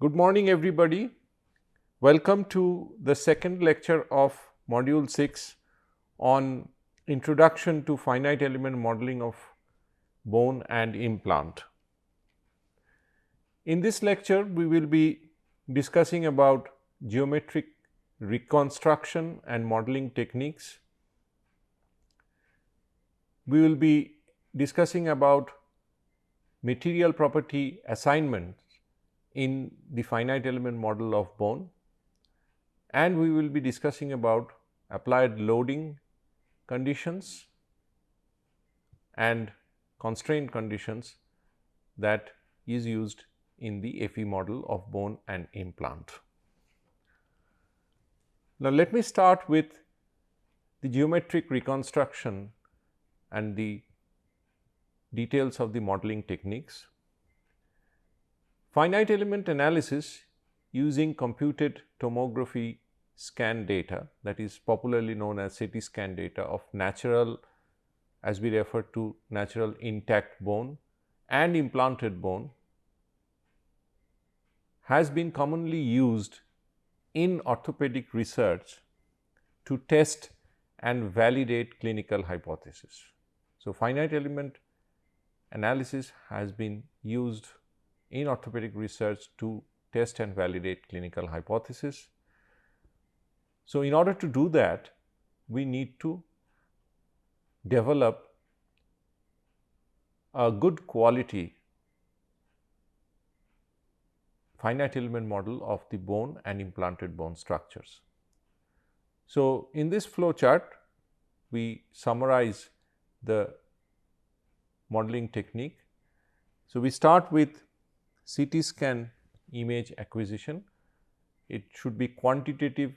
Good morning, everybody. Welcome to the second lecture of Module 6 on Introduction to Finite Element Modeling of Bone and Implant. In this lecture, we will be discussing about geometric reconstruction and modeling techniques. We will be discussing about material property assignments in the finite element model of bone, and we will be discussing about applied loading conditions and constraint conditions that is used in the FE model of bone and implant. Now, let me start with the geometric reconstruction and the details of the modeling techniques. Finite element analysis using computed tomography scan data, that is popularly known as CT scan data of natural, as we refer to natural intact bone and implanted bone, has been commonly used in orthopedic research to test and validate clinical hypotheses. So, finite element analysis has been used in orthopedic research to test and validate clinical hypothesis. So, in order to do that, we need to develop a good quality finite element model of the bone and implanted bone structures. So, in this flow chart, we summarize the modeling technique. So, we start with CT scan image acquisition. It should be quantitative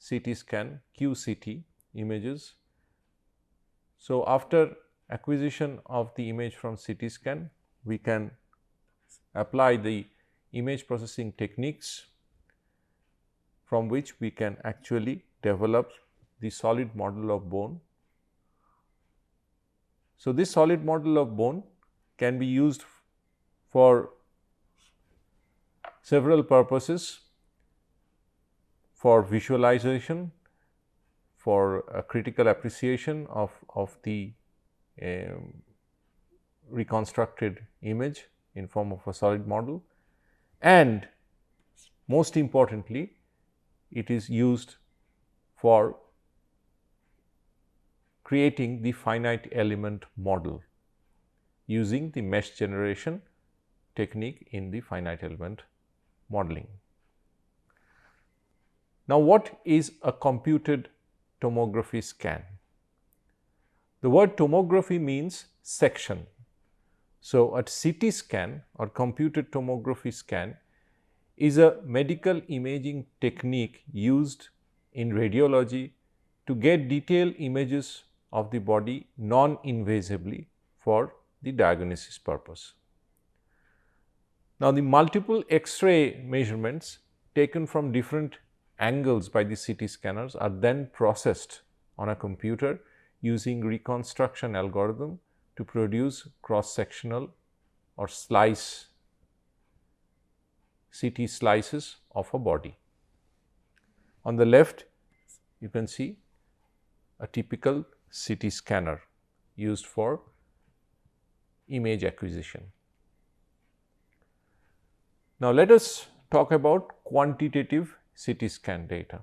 CT scan QCT images. So, after acquisition of the image from CT scan, we can apply the image processing techniques from which we can actually develop the solid model of bone. So, this solid model of bone can be used for several purposes: for visualization, for a critical appreciation of the reconstructed image in form of a solid model, and most importantly, it is used for creating the finite element model using the mesh generation technique in the finite element modeling. Now, what is a computed tomography scan? The word tomography means section. So, a CT scan or computed tomography scan is a medical imaging technique used in radiology to get detailed images of the body non-invasively for the diagnosis purpose. Now, the multiple X-ray measurements taken from different angles by the CT scanners are then processed on a computer using reconstruction algorithm to produce cross-sectional or slice CT slices of a body. On the left, you can see a typical CT scanner used for image acquisition. Now, let us talk about quantitative CT scan data.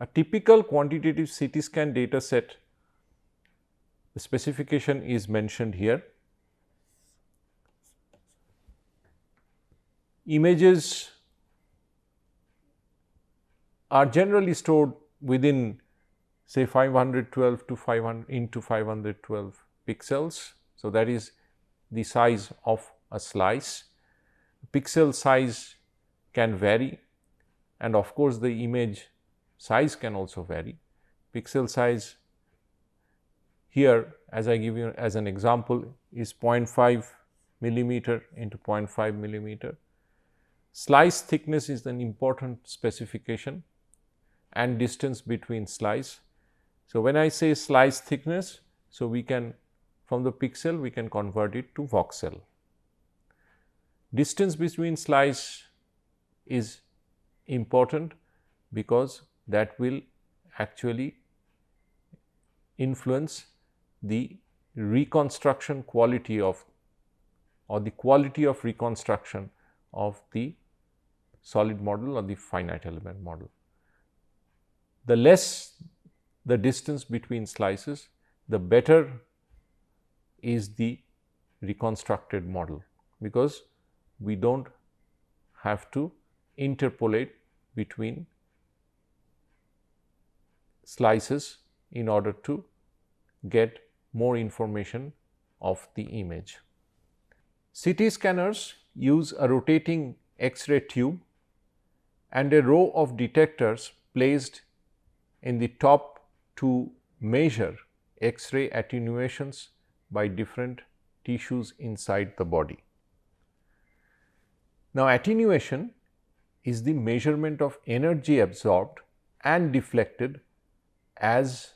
A typical quantitative CT scan data set, the specification is mentioned here. Images are generally stored within, say, 512 to 500 into 512 pixels. So, that is the size of a slice. Pixel size can vary, and of course, the image size can also vary. Pixel size here, as I give you as an example, is 0.5 millimeter into 0.5 millimeter. Slice thickness is an important specification, and distance between slice. So, when I say slice thickness, so we can, from the pixel, we can convert it to voxel. Distance between slice is important because that will actually influence the reconstruction quality of, or the quality of reconstruction of the solid model or the finite element model. The less the distance between slices, the better is the reconstructed model, because we do not have to interpolate between slices in order to get more information of the image. CT scanners use a rotating X-ray tube and a row of detectors placed in the top to measure X-ray attenuations by different tissues inside the body. Now, attenuation is the measurement of energy absorbed and deflected as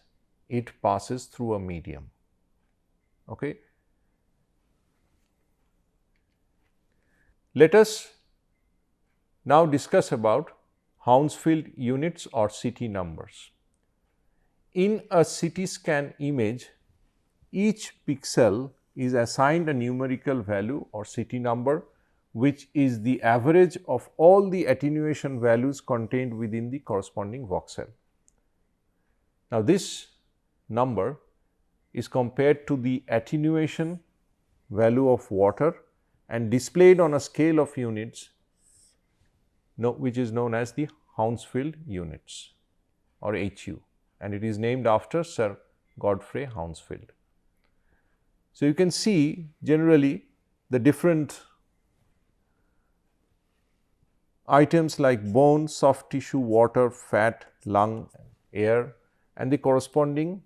it passes through a medium. Okay. Let us now discuss about Hounsfield units or CT numbers. In a CT scan image, each pixel is assigned a numerical value or CT number, which is the average of all the attenuation values contained within the corresponding voxel. Now, this number is compared to the attenuation value of water and displayed on a scale of units, which is known as the Hounsfield units or HU, and it is named after Sir Godfrey Hounsfield. So, you can see generally the different items like bone, soft tissue, water, fat, lung, air, and the corresponding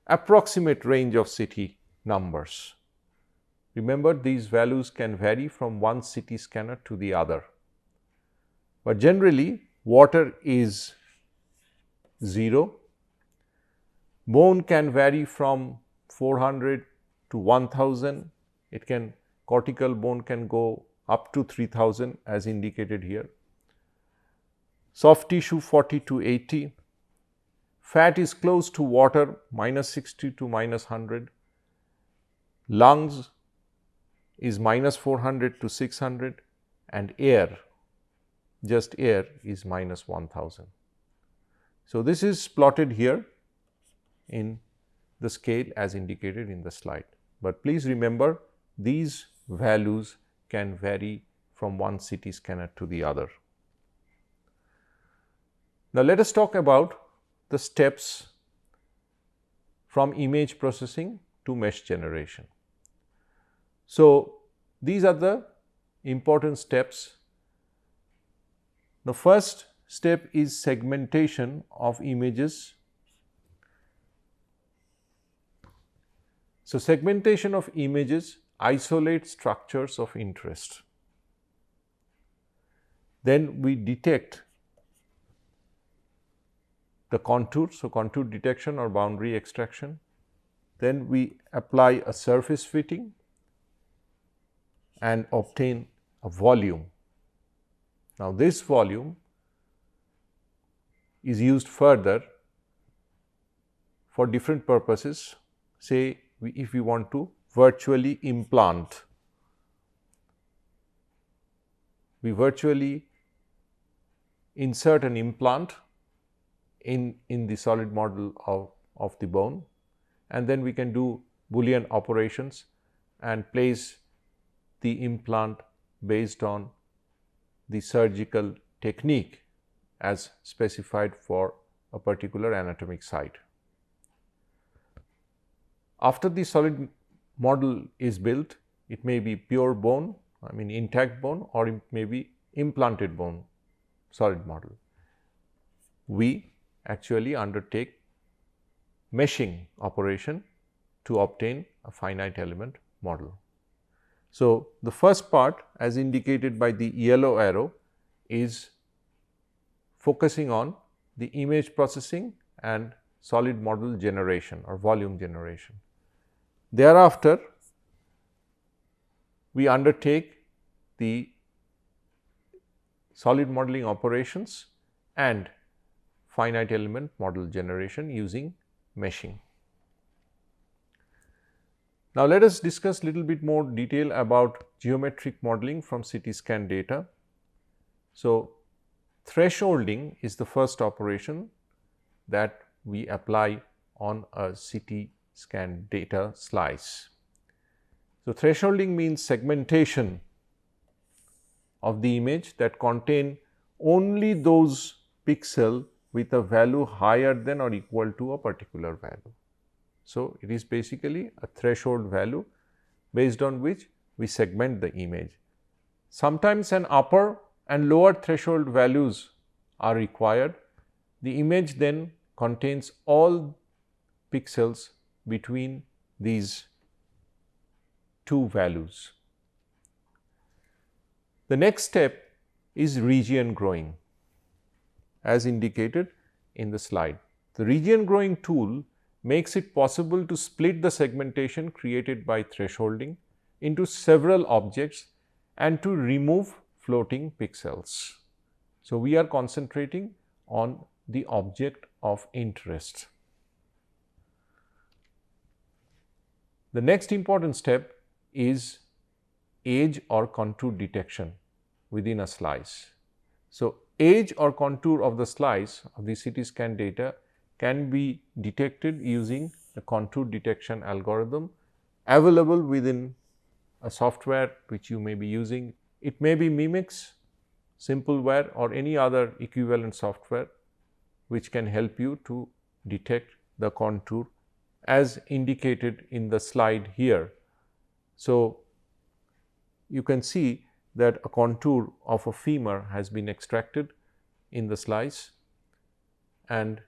approximate range of CT numbers. Remember, these values can vary from one CT scanner to the other, but generally water is 0, bone can vary from 400 to 1000, cortical bone can go up to 3000 as indicated here, soft tissue 40 to 80, fat is close to water -60 to -100, lungs is -400 to 600, and air, just air, is -1000. So, this is plotted here in the scale as indicated in the slide, but please remember these values can vary from one CT scanner to the other. Now, let us talk about the steps from image processing to mesh generation. So, these are the important steps. The first step is segmentation of images. So, segmentation of images isolates structures of interest. Then we detect the contour, so contour detection or boundary extraction. Then we apply a surface fitting and obtain a volume. Now, this volume is used further for different purposes. Say, if we want to virtually implant, we virtually insert an implant in the solid model of the bone, and then we can do Boolean operations and place the implant based on the surgical technique as specified for a particular anatomic site. After the solid model is built, it may be pure bone, intact bone, or it may be implanted bone solid model. We actually undertake meshing operation to obtain a finite element model. So, the first part, as indicated by the yellow arrow, is focusing on the image processing and solid model generation or volume generation. Thereafter, we undertake the solid modeling operations and finite element model generation using meshing. Now, let us discuss little bit more detail about geometric modeling from CT scan data. So, thresholding is the first operation that we apply on a CT scan data slice. So, thresholding means segmentation of the image that contain only those pixels with a value higher than or equal to a particular value. So, it is basically a threshold value based on which we segment the image. Sometimes an upper and lower threshold values are required. The image then contains all pixels between these two values. The next step is region growing as indicated in the slide. The region growing tool makes it possible to split the segmentation created by thresholding into several objects and to remove floating pixels. So, we are concentrating on the object of interest. The next important step is edge or contour detection within a slice. So, edge or contour of the slice of the CT scan data can be detected using a contour detection algorithm available within a software which you may be using. It may be Mimix, Simpleware or any other equivalent software which can help you to detect the contour as indicated in the slide here. So, you can see that a contour of a femur has been extracted in the slice, and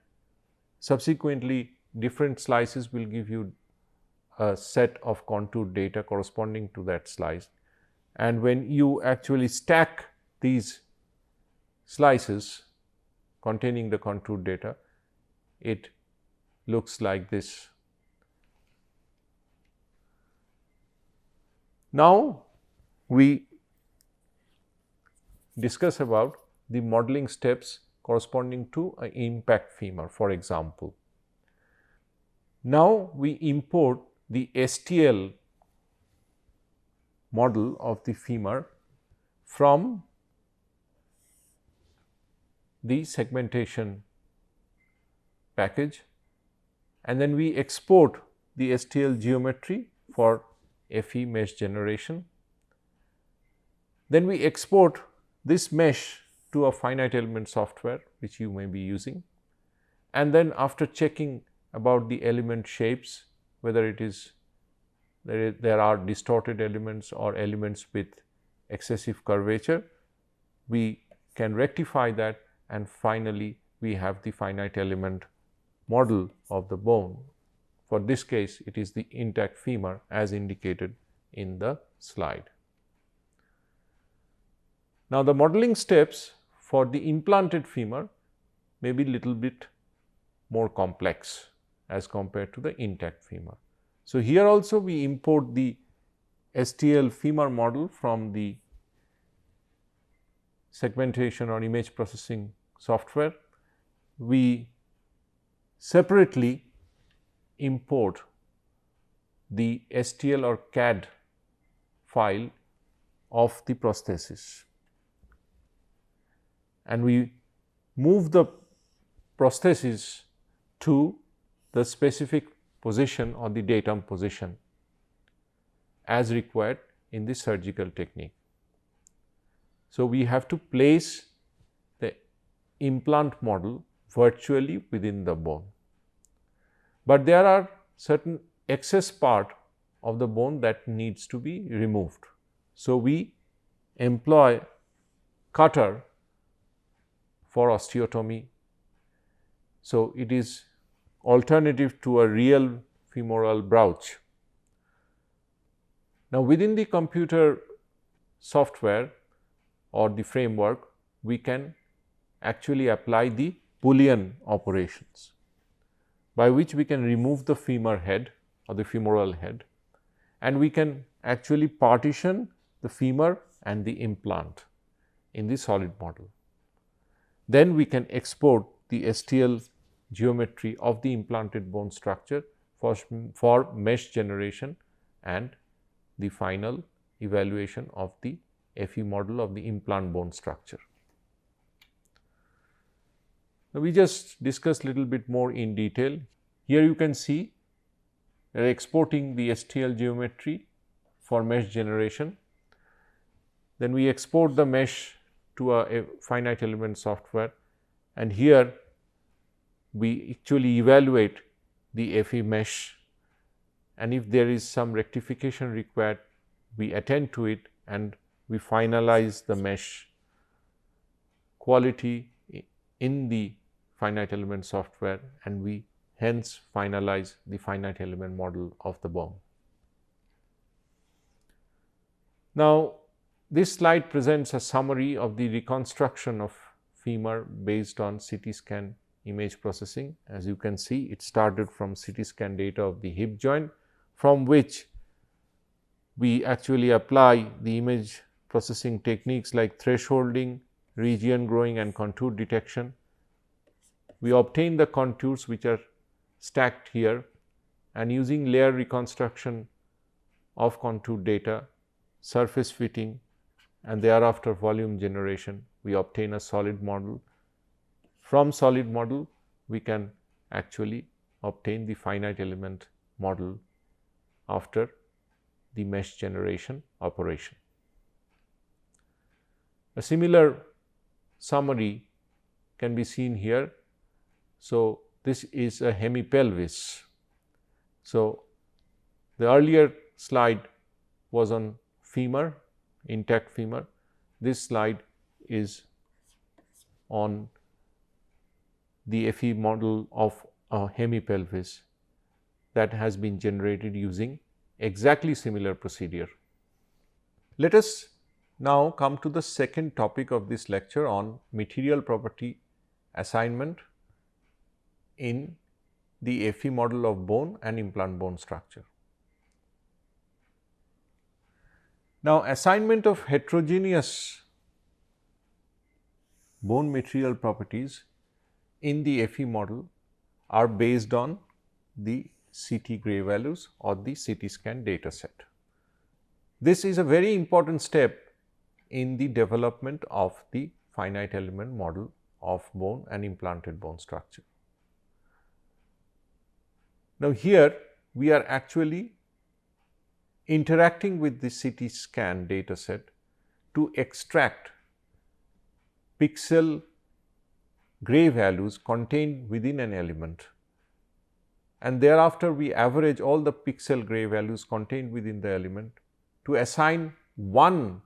subsequently different slices will give you a set of contour data corresponding to that slice. And when you actually stack these slices containing the contour data, it looks like this. Now, we discuss about the modeling steps corresponding to an impact femur, for example. Now, we import the STL model of the femur from the segmentation package, and then we export the STL geometry for FE mesh generation. Then we export this mesh to a finite element software which you may be using, and then after checking about the element shapes, whether it is there are distorted elements or elements with excessive curvature, we can rectify that, and finally we have the finite element model of the bone. For this case, it is the intact femur as indicated in the slide. Now, the modeling steps for the implanted femur may be little bit more complex as compared to the intact femur. So, here also we import the STL femur model from the segmentation or image processing software. We separately import the STL or CAD file of the prosthesis, and we move the prosthesis to the specific position or the datum position as required in the surgical technique. So, we have to place the implant model virtually within the bone, but there are certain excess part of the bone that needs to be removed. So, we employ cutter for osteotomy. So, it is alternative to a real femoral brooch. Now, within the computer software or the framework, we can actually apply the Boolean operations by which we can remove the femur head or the femoral head, and we can actually partition the femur and the implant. in the solid model. Then we can export the STL geometry of the implanted bone structure for mesh generation and the final evaluation of the FE model of the implant bone structure. Now, we just discussed a little bit more in detail. Here you can see we are exporting the STL geometry for mesh generation. Then we export the mesh to a finite element software, and here we actually evaluate the FE mesh, and if there is some rectification required, we attend to it and we finalize the mesh quality in the finite element software, and we hence finalize the finite element model of the bone. Now, this slide presents a summary of the reconstruction of femur based on CT scan image processing. As you can see, it started from CT scan data of the hip joint, from which we actually apply the image processing techniques like thresholding, region growing and contour detection. We obtain the contours which are stacked here, and using layer reconstruction of contour data, surface fitting and thereafter volume generation, we obtain a solid model. From solid model, we can actually obtain the finite element model after the mesh generation operation. A similar summary can be seen here. So, this is a hemipelvis. So, the earlier slide was on femur, intact femur. This slide is on the FE model of a hemipelvis that has been generated using exactly similar procedure. Let us now come to the second topic of this lecture on material property assignment in the FE model of bone and implant bone structure. Now, assignment of heterogeneous bone material properties in the FE model are based on the CT gray values or the CT scan data set. This is a very important step in the development of the finite element model of bone and implanted bone structure. Now, here we are actually interacting with the CT scan data set to extract pixel gray values contained within an element, and thereafter we average all the pixel gray values contained within the element to assign one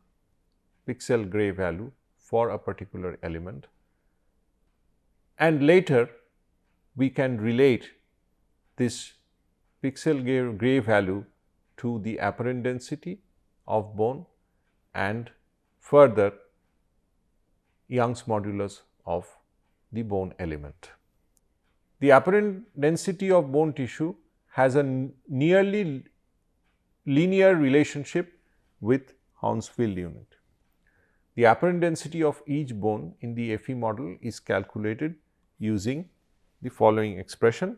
pixel gray value for a particular element, and later we can relate this pixel gray value to the apparent density of bone and further Young's modulus of the bone element. The apparent density of bone tissue has a nearly linear relationship with Hounsfield unit. The apparent density of each bone in the FE model is calculated using the following expression.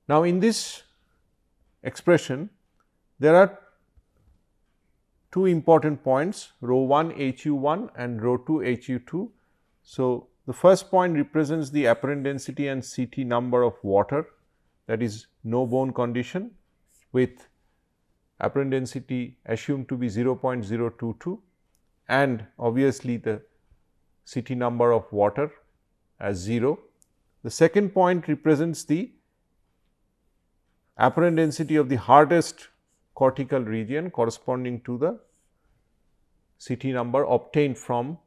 Now, in this expression, there are two important points, rho 1 HU1 and rho 2 HU2. So, the first point represents the apparent density and CT number of water, that is no bone condition, with apparent density assumed to be 0.022 and obviously the CT number of water as 0. The second point represents the apparent density of the hardest cortical region corresponding to the CT number obtained from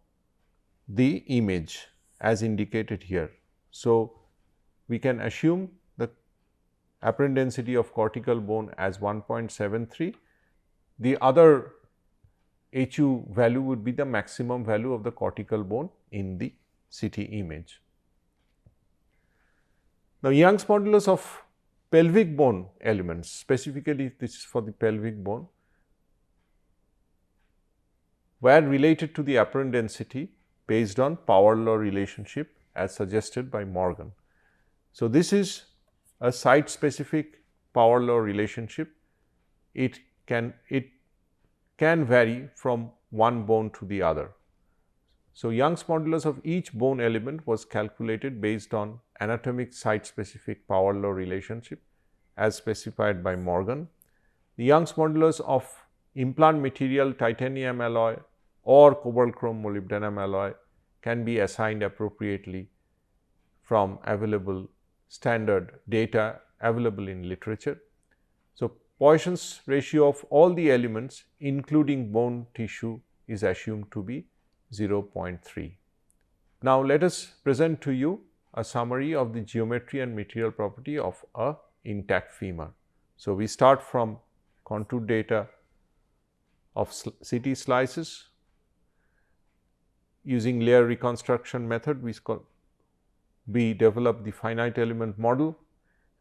the image as indicated here. So, we can assume the apparent density of cortical bone as 1.73. The other HU value would be the maximum value of the cortical bone in the CT image. Now, Young's modulus of pelvic bone elements, specifically this is for the pelvic bone, were related to the apparent density based on power law relationship as suggested by Morgan. So, this is a site specific power law relationship. It can vary from one bone to the other. So, Young's modulus of each bone element was calculated based on anatomic site specific power law relationship as specified by Morgan. The Young's modulus of implant material titanium alloy or cobalt chrome molybdenum alloy can be assigned appropriately from available standard data available in literature. So, Poisson's ratio of all the elements including bone tissue is assumed to be 0.3. Now, let us present to you a summary of the geometry and material property of a intact femur. So, we start from contour data of CT slices. Using layer reconstruction method, we develop the finite element model,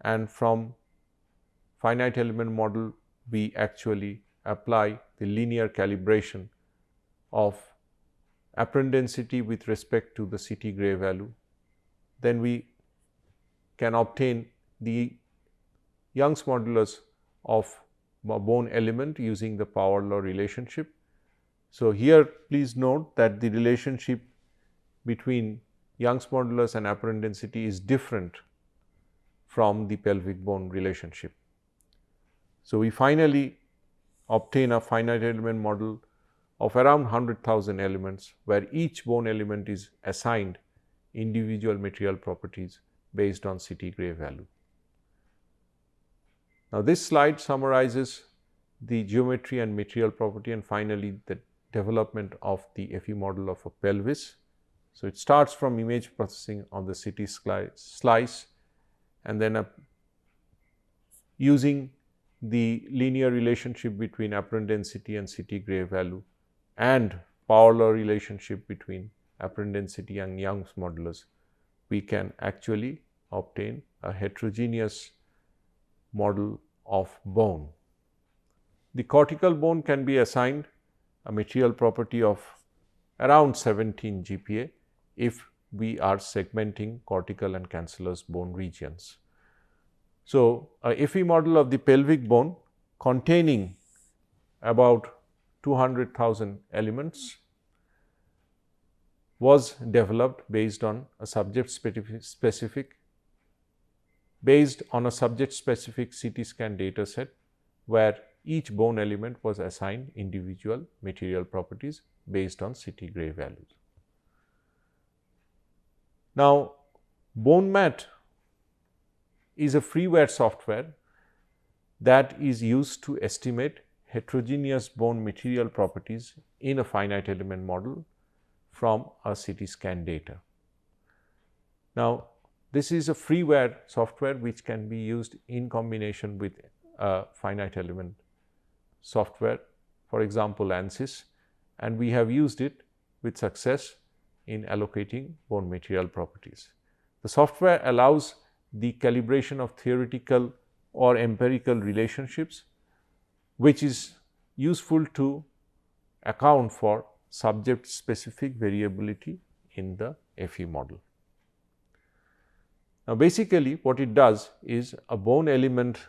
and from finite element model we actually apply the linear calibration of apparent density with respect to the CT gray value. Then we can obtain the Young's modulus of a bone element using the power law relationship. So, here please note that the relationship between Young's modulus and apparent density is different from the pelvic bone relationship. So, we finally obtain a finite element model of around 100,000 elements, where each bone element is assigned individual material properties based on CT gray value. Now, this slide summarizes the geometry and material property, and finally, the development of the FE model of a pelvis. So, it starts from image processing on the CT slice, and then using the linear relationship between apparent density and CT gray value and power law relationship between apparent density and Young's modulus, we can actually obtain a heterogeneous model of bone. The cortical bone can be assigned a material property of around 17 GPa if we are segmenting cortical and cancellous bone regions. So, a FE model of the pelvic bone containing about 200,000 elements was developed based on a subject specific CT scan data set, where each bone element was assigned individual material properties based on CT gray values. Now, BoneMat is a freeware software that is used to estimate heterogeneous bone material properties in a finite element model from a CT scan data. Now, this is a freeware software which can be used in combination with a finite element software, for example, ANSYS, and we have used it with success in allocating bone material properties. The software allows the calibration of theoretical or empirical relationships, which is useful to account for subject specific variability in the FE model. Now, basically what it does is a bone element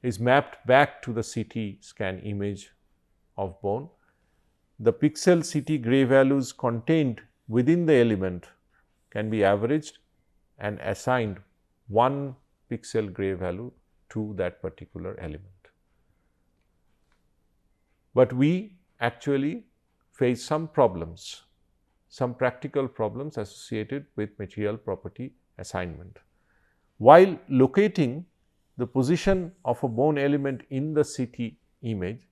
is mapped back to the CT scan image of bone. The pixel CT gray values contained within the element can be averaged and assigned one pixel gray value to that particular element. But we actually face some problems, some practical problems associated with material property assignment. While locating the position of a bone element in the CT image,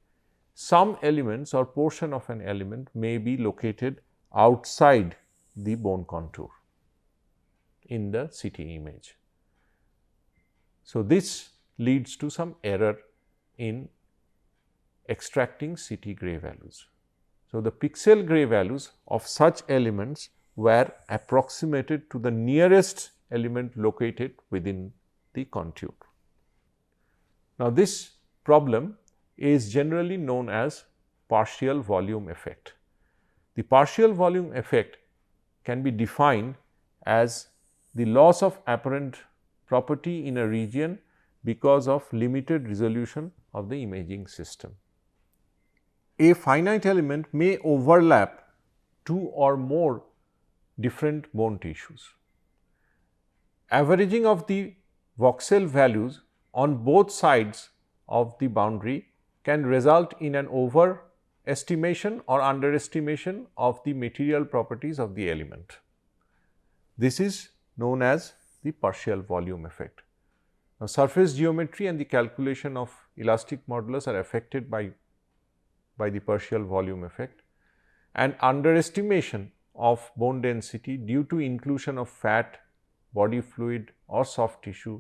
some elements or portion of an element may be located outside the bone contour in the CT image. So, this leads to some error in extracting CT gray values. So, the pixel gray values of such elements were approximated to the nearest element located within the contour. Now, this problem is generally known as partial volume effect. The partial volume effect can be defined as the loss of apparent property in a region because of limited resolution of the imaging system. A finite element may overlap two or more different bone tissues. Averaging of the voxel values on both sides of the boundary can result in an overestimation or underestimation of the material properties of the element. This is known as the partial volume effect. Now, surface geometry and the calculation of elastic modulus are affected by the partial volume effect, and underestimation of bone density due to inclusion of fat, body fluid or soft tissue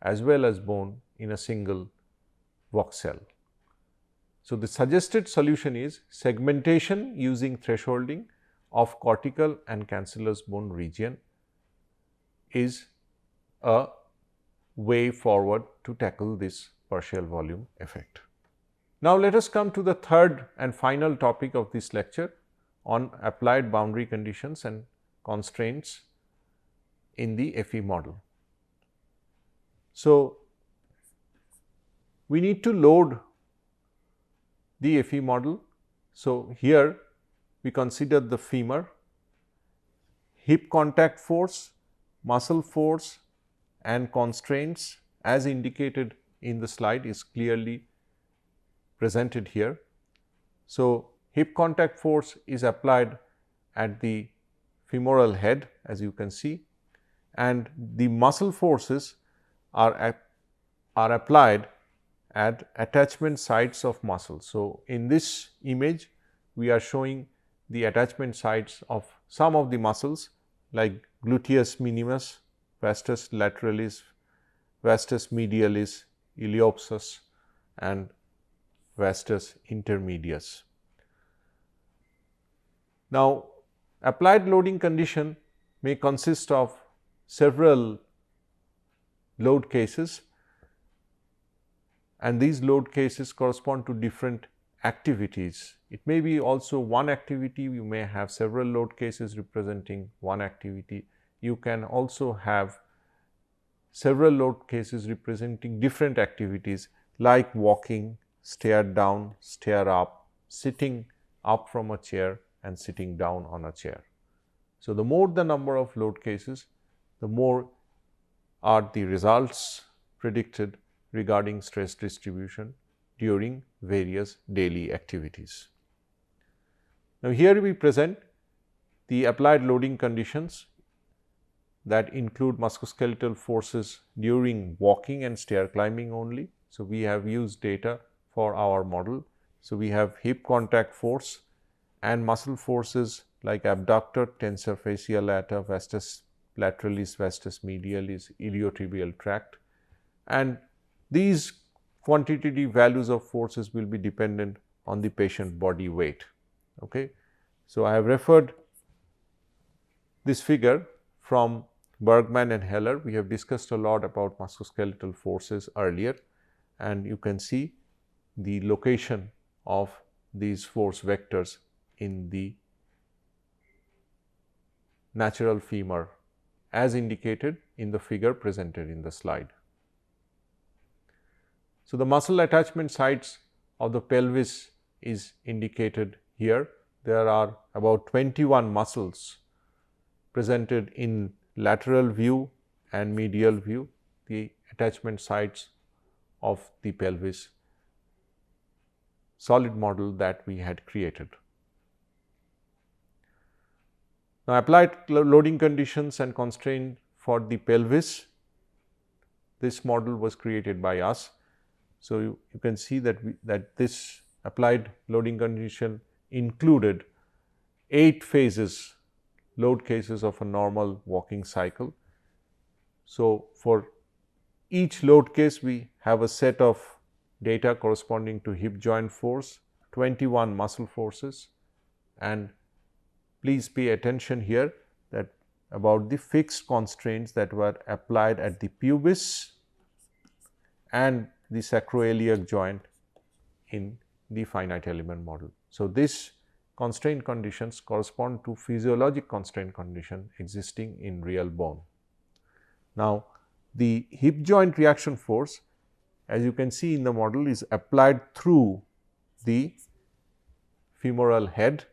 as well as bone in a single voxel. So, the suggested solution is segmentation using thresholding of cortical and cancellous bone region is a way forward to tackle this partial volume effect. Now, let us come to the third and final topic of this lecture on applied boundary conditions and constraints in the FE model. So, we need to load the FE model. So, here we consider the femur, hip contact force, muscle force and constraints as indicated in the slide is clearly presented here. So, hip contact force is applied at the femoral head as you can see, and the muscle forces are applied at attachment sites of muscles. So, in this image we are showing the attachment sites of some of the muscles like gluteus minimus, vastus lateralis, vastus medialis, iliopsoas and vastus intermedius. Now, applied loading condition may consist of several load cases, and these load cases correspond to different activities. It may be also one activity, you may have several load cases representing one activity. You can also have several load cases representing different activities like walking, stair down, stair up, sitting up from a chair and sitting down on a chair. So, the more the number of load cases, the more are the results predicted regarding stress distribution during various daily activities. Now, here we present the applied loading conditions that include musculoskeletal forces during walking and stair climbing only. So, we have used data for our model. So, we have hip contact force and muscle forces like abductor, tensor fasciae lata, vastus lateralis, vastus medialis, iliotibial tract, and these quantitative values of forces will be dependent on the patient body weight. Okay. So, I have referred this figure from Bergman and Heller. We have discussed a lot about musculoskeletal forces earlier, and you can see the location of these force vectors in the natural femur as indicated in the figure presented in the slide. So, the muscle attachment sites of the pelvis is indicated here. There are about 21 muscles presented in lateral view and medial view, the attachment sites of the pelvis solid model that we had created. Now, applied loading conditions and constraint for the pelvis, this model was created by us. So, you can see that this applied loading condition included 8 phases, load cases of a normal walking cycle. So, for each load case we have a set of data corresponding to hip joint force, 21 muscle forces, and please pay attention here that about the fixed constraints that were applied at the pubis and the sacroiliac joint in the finite element model. So, this constraint conditions correspond to physiologic constraint condition existing in real bone. Now, the hip joint reaction force, as you can see in the model, is applied through the femoral head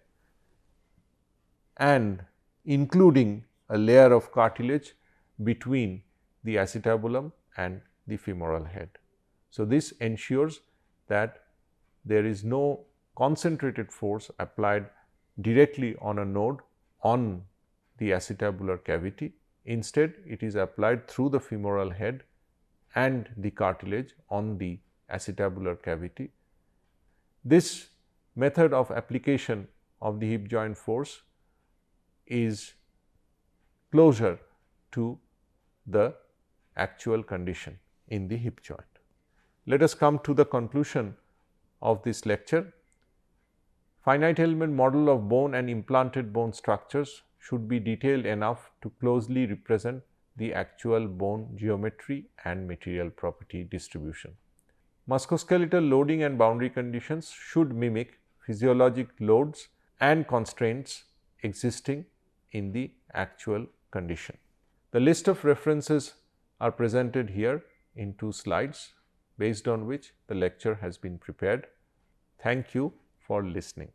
and including a layer of cartilage between the acetabulum and the femoral head. So, this ensures that there is no concentrated force applied directly on a node on the acetabular cavity. Instead, it is applied through the femoral head and the cartilage on the acetabular cavity. This method of application of the hip joint force is closer to the actual condition in the hip joint. Let us come to the conclusion of this lecture. Finite element model of bone and implanted bone structures should be detailed enough to closely represent the actual bone geometry and material property distribution. Musculoskeletal loading and boundary conditions should mimic physiologic loads and constraints existing in the actual condition. The list of references are presented here in 2 slides, based on which the lecture has been prepared. Thank you for listening.